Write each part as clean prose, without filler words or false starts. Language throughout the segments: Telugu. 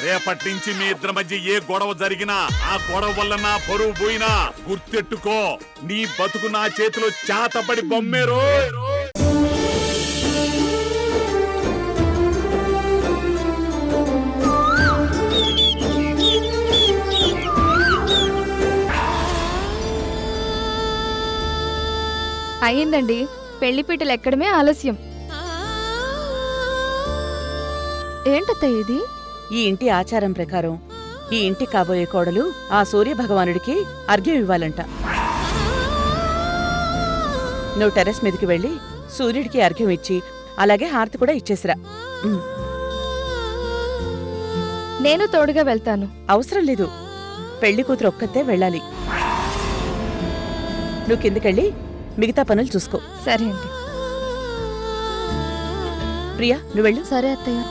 రేపటి నుంచి మీ ఇద్దరి మధ్య ఏ గొడవ జరిగినా ఆ గొడవ వల్ల నా పరువు పోయినా గుర్తెట్టుకో, నీ బతుకు నా చేతిలో చాతపడి బొమ్మేరో. అయ్యిందండి, పెళ్లిపీటలు ఎక్కడమే ఆలస్యం. ఏంటత్తయ్య ఇది? ఈ ఇంటి ఆచారం ప్రకారం ఈ ఇంటి కాబోయే కోడలు ఆ సూర్య భగవానుడికి అర్ఘ్యం ఇవ్వాలంట. నువ్వు టెర్రస్ మీదకి వెళ్ళి సూర్యుడికి అర్ఘ్యం ఇచ్చి అలాగే హారతి కూడా ఇచ్చేసిరా. నేను తోడుగా వెళ్తాను. అవసరం లేదు, పెళ్లి కూతురు ఒక్కతే వెళ్ళాలి. నువ్వు కిందకెళ్ళి మిగతా పనులు చూసుకో. సరే అండి. ప్రియా, నువ్వు వెళ్ళు. సరే అత్తయ్య.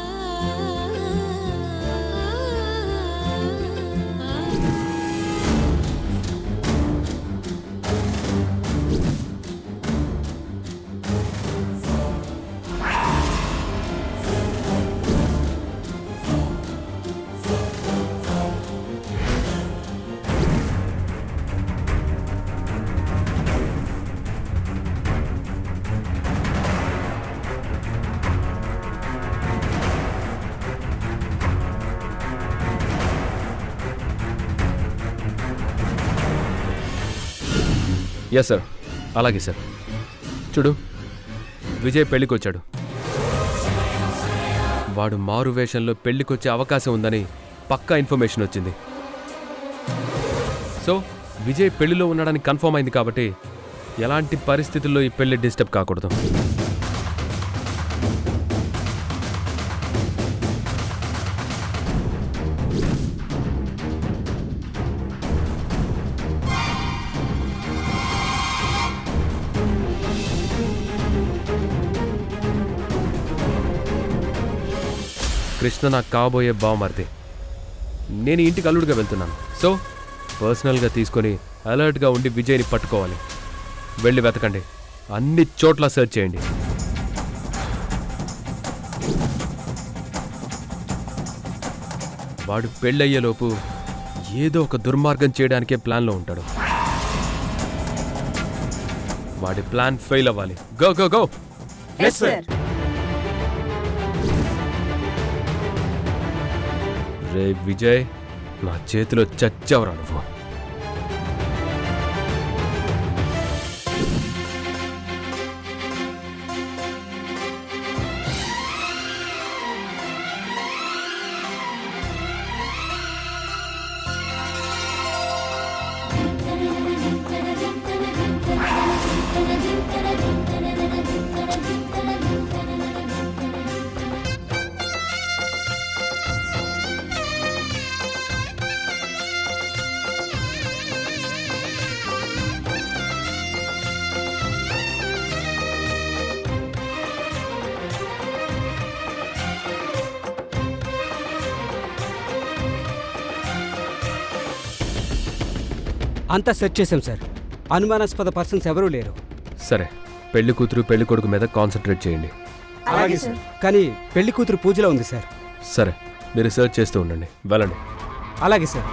ఎస్ సార్, అలాగే సార్. చూడు, విజయ్ పెళ్ళికొచ్చాడు. వాడు మారు వేషంలో పెళ్ళికొచ్చే అవకాశం ఉందని పక్కా ఇన్ఫర్మేషన్ వచ్చింది. సో విజయ్ పెళ్లిలో ఉండడానికి కన్ఫర్మ్ అయింది కాబట్టి ఎలాంటి పరిస్థితుల్లో ఈ పెళ్లి డిస్టర్బ్ కాకూడదు. కృష్ణ నాకు కాబోయే బావమరిది. నేను ఇంటికి అల్లుడిగా వెళ్తున్నాను. సో పర్సనల్గా తీసుకొని అలర్ట్గా ఉండి విజయ్ని పట్టుకోవాలి. వెళ్ళి వెతకండి, అన్ని చోట్ల సెర్చ్ చేయండి. వాడు పెళ్ళయ్యేలోపు ఏదో ఒక దుర్మార్గం చేయడానికే ప్లాన్లో ఉంటాడు. వాడి ప్లాన్ ఫెయిల్ అవ్వాలి. Go go go. రే విజయ్, నా చేతిలో చచ్చావురా నువ్వు. అంతా సెర్చ్ చేశాం సార్. అనుమానాస్పద పర్సన్స్ ఎవరూ లేరు. సరే, పెళ్లి కూతురు పెళ్లి కొడుకు మీద కాన్సన్ట్రేట్ చేయండి. అలాగే సార్. కానీ పెళ్లి కూతురు పూజలో ఉంది సార్. సరే, మీరు రీసెర్చ్ చేస్తూ ఉండండి. వెళ్ళండి. అలాగే సార్.